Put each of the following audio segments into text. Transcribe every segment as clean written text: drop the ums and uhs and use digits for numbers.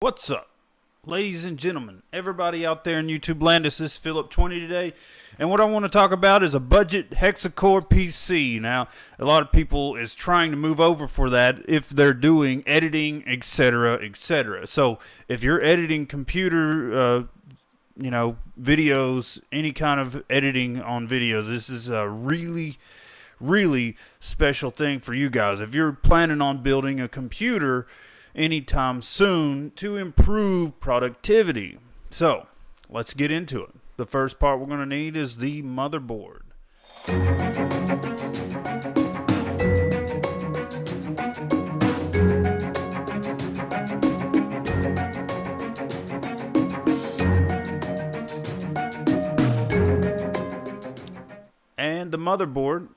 What's up, ladies and gentlemen, everybody out there in YouTube land? This is Philip20 today, and what I want to talk about is a budget hexa-core PC. Now, a lot of people is trying to move over for that if they're doing editing, etc., etc. So, if you're editing computer, videos, any kind of editing on videos, this is a really special thing for you guys. If you're planning on building a computer anytime soon to improve productivity. So, let's get into it. The first part we're going to need is the motherboard. And the motherboard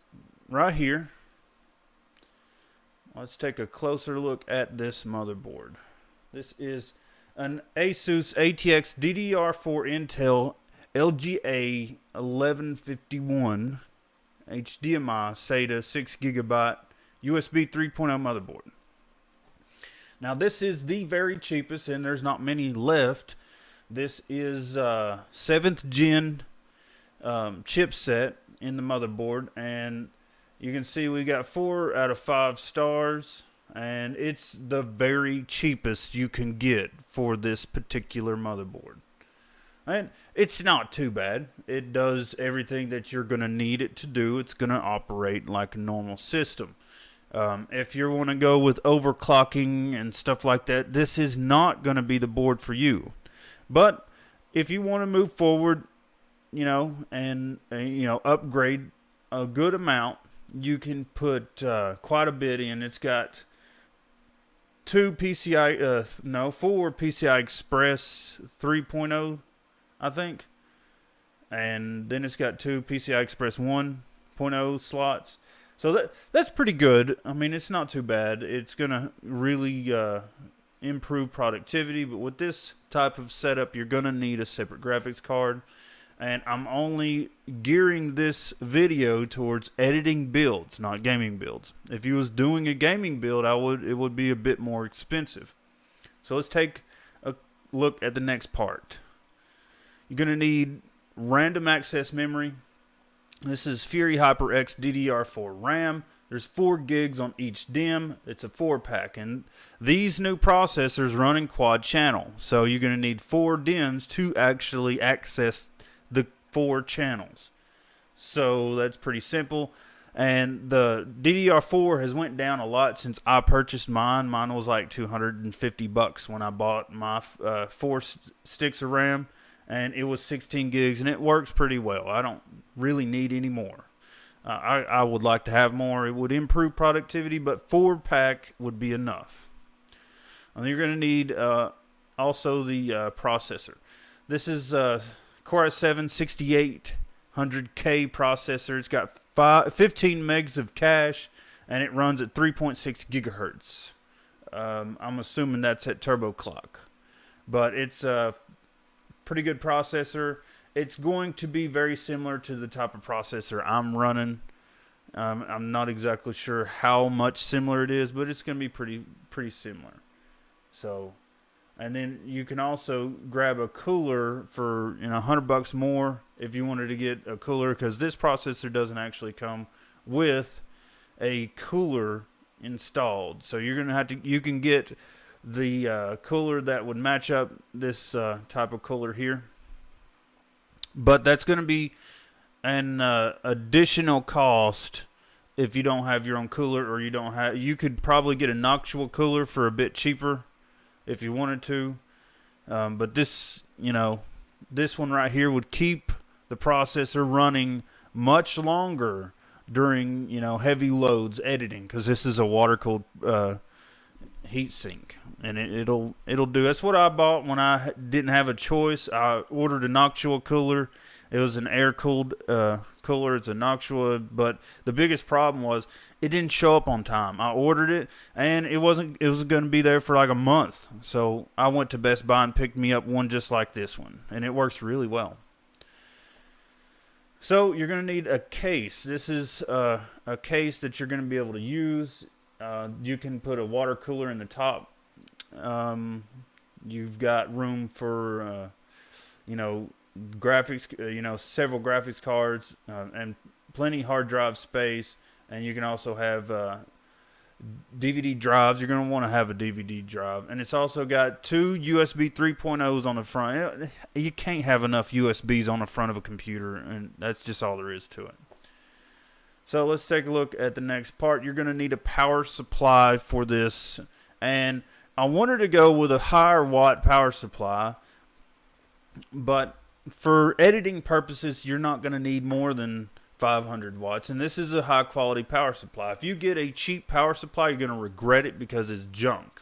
right here. Let's take a closer look at this motherboard. This is an Asus ATX DDR4 Intel LGA 1151 HDMI SATA 6GB USB 3.0 motherboard. Now this is the very cheapest, and there's not many left. This is 7th gen chipset in the motherboard, and you can see we got 4 out of 5 stars, and it's the very cheapest you can get for this particular motherboard. And it's not too bad. It does everything that you're going to need it to do. It's going to operate like a normal system. If you want to go with overclocking and stuff like that, this is not going to be the board for you. But if you want to move forward, and upgrade a good amount, you can put quite a bit in. It's got 4 PCI Express 3.0, I think. And then it's got 2 PCI Express 1.0 slots. So that's pretty good. I mean, it's not too bad. It's going to really improve productivity. But with this type of setup, you're going to need a separate graphics card. And I'm only gearing this video towards editing builds, not gaming builds. If you was doing a gaming build, it would be a bit more expensive. So let's take a look at the next part. You're going to need random access memory. This is Fury HyperX DDR4 RAM. There's 4 gigs on each DIMM. It's a 4-pack, and these new processors run in quad channel. So you're going to need 4 DIMMs to actually access the 4 channels. So that's pretty simple. And the DDR4 has went down a lot since I purchased mine. Mine was like $250 when I bought my 4 sticks of RAM, and it was 16 gigs, and it works pretty well. I don't really need any more. I would like to have more. It would improve productivity, but 4-pack would be enough. And you're going to need also the processor. This is Core i7 6800K processor. It's got 15 megs of cache, and it runs at 3.6 gigahertz. I'm assuming that's at turbo clock, but it's a pretty good processor. It's going to be very similar to the type of processor I'm running. I'm not exactly sure how much similar it is, but it's going to be pretty similar. So, and then you can also grab a cooler for $100 more if you wanted to get a cooler, because this processor doesn't actually come with a cooler installed. So you're gonna you can get the cooler that would match up this type of cooler here, but that's going to be an additional cost if you don't have your own cooler, or you could probably get a Noctua cooler for a bit cheaper if you wanted to, but this one right here would keep the processor running much longer during heavy loads editing, because this is a water cooled heatsink, and it'll do. That's what I bought when I didn't have a choice. I ordered a Noctua cooler. It was an air cooled cooler. It's a Noctua, but the biggest problem was it didn't show up on time. I ordered it, and it was going to be there for like a month. So I went to Best Buy and picked me up one just like this one, and it works really well. So you're going to need a case. This is a case that you're going to be able to use. You can put a water cooler in the top You've got room for you know, graphics, several graphics cards, and plenty hard drive space. And you can also have DVD drives. You're going to want to have a DVD drive. And it's also got two USB 3.0s on the front. You can't have enough USBs on the front of a computer, and that's just all there is to it. So let's take a look at the next part. You're going to need a power supply for this. And I wanted to go with a higher watt power supply, but for editing purposes, you're not going to need more than 500 watts. And this is a high quality power supply. If you get a cheap power supply, you're going to regret it because it's junk.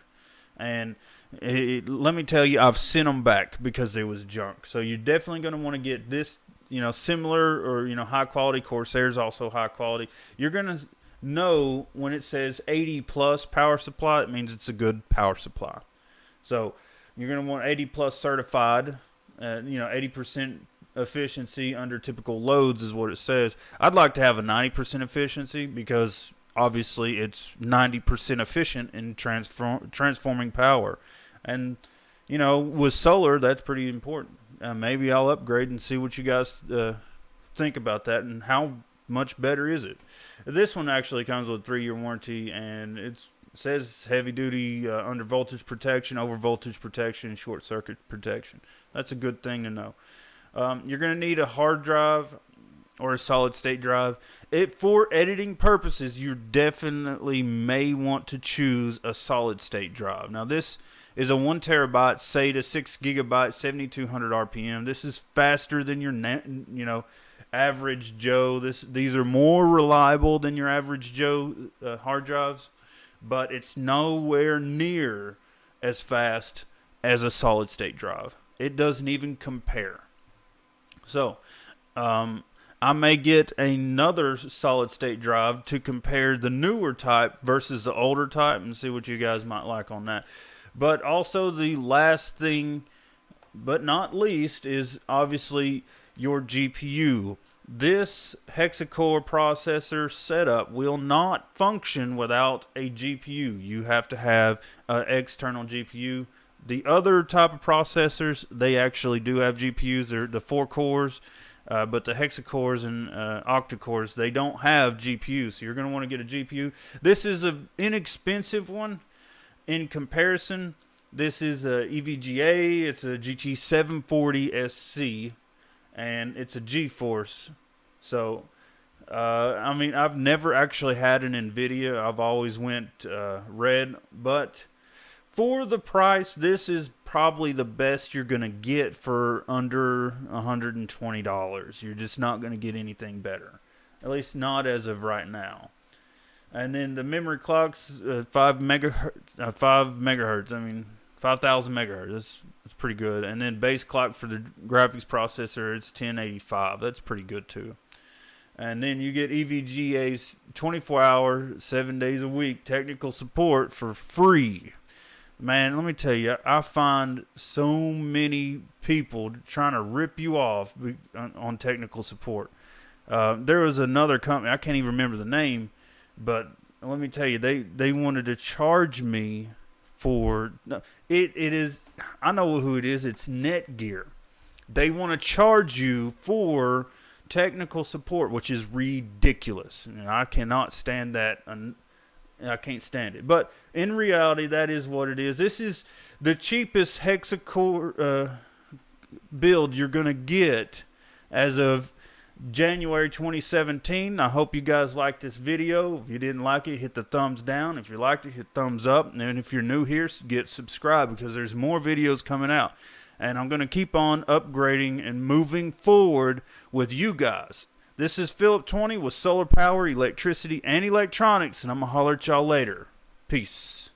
And let me tell you, I've sent them back because it was junk. So you're definitely going to want to get this, similar or, high quality. Corsair's also high quality. You're going to know when it says 80 plus power supply, it means it's a good power supply. So you're going to want 80 plus certified. 80% efficiency under typical loads is what it says. I'd like to have a 90% efficiency because obviously it's 90% efficient in transforming power. And, with solar, that's pretty important. Maybe I'll upgrade and see what you guys think about that and how much better is it. This one actually comes with a 3-year warranty, and it says heavy duty under voltage protection, over voltage protection, and short circuit protection. That's a good thing to know. You're going to need a hard drive or a solid state drive. For editing purposes, you definitely may want to choose a solid state drive. Now this is a 1 terabyte SATA 6 gigabyte 7200 RPM. This is faster than your average Joe. These are more reliable than your average Joe hard drives, but it's nowhere near as fast as a solid state drive. It doesn't even compare. So, I may get another solid state drive to compare the newer type versus the older type and see what you guys might like on that. But also the last thing, but not least, is obviously your GPU. This hexacore processor setup will not function without a GPU. You have to have an external GPU. The other type of processors, they actually do have GPUs. They're the 4 cores, but the hexacores and octa-cores, they don't have GPUs. So you're going to want to get a GPU. This is an inexpensive one in comparison. This is a EVGA. It's a GT740SC, and it's a GeForce. So, I've never actually had an NVIDIA. I've always went Red, but for the price, this is probably the best you're going to get for under $120. You're just not going to get anything better. At least not as of right now. And then the memory clock's 5 megahertz. 5,000 megahertz. That's pretty good. And then base clock for the graphics processor, it's 1085. That's pretty good too. And then you get EVGA's 24-hour, 7 days a week technical support for free. Man, let me tell you, I find so many people trying to rip you off on technical support. There was another company, I can't even remember the name, but let me tell you, they wanted to charge me for it is, I know who it is, it's Netgear. They want to charge you for technical support, which is ridiculous. And I cannot stand that. I can't stand it. But in reality, that is what it is. This is the cheapest hexacore build you're going to get as of January 2017. I hope you guys liked this video. If you didn't like it, hit the thumbs down. If you liked it, hit thumbs up. And if you're new here, get subscribed because there's more videos coming out. And I'm going to keep on upgrading and moving forward with you guys. This is Philip 20 with solar power, electricity, and electronics, and I'm going to holler at y'all later. Peace.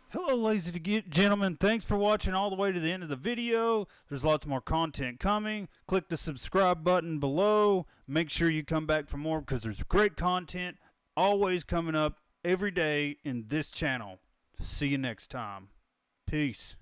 Hello, ladies and gentlemen. Thanks for watching all the way to the end of the video. There's lots more content coming. Click the subscribe button below. Make sure you come back for more because there's great content always coming up every day in this channel. See you next time. Peace.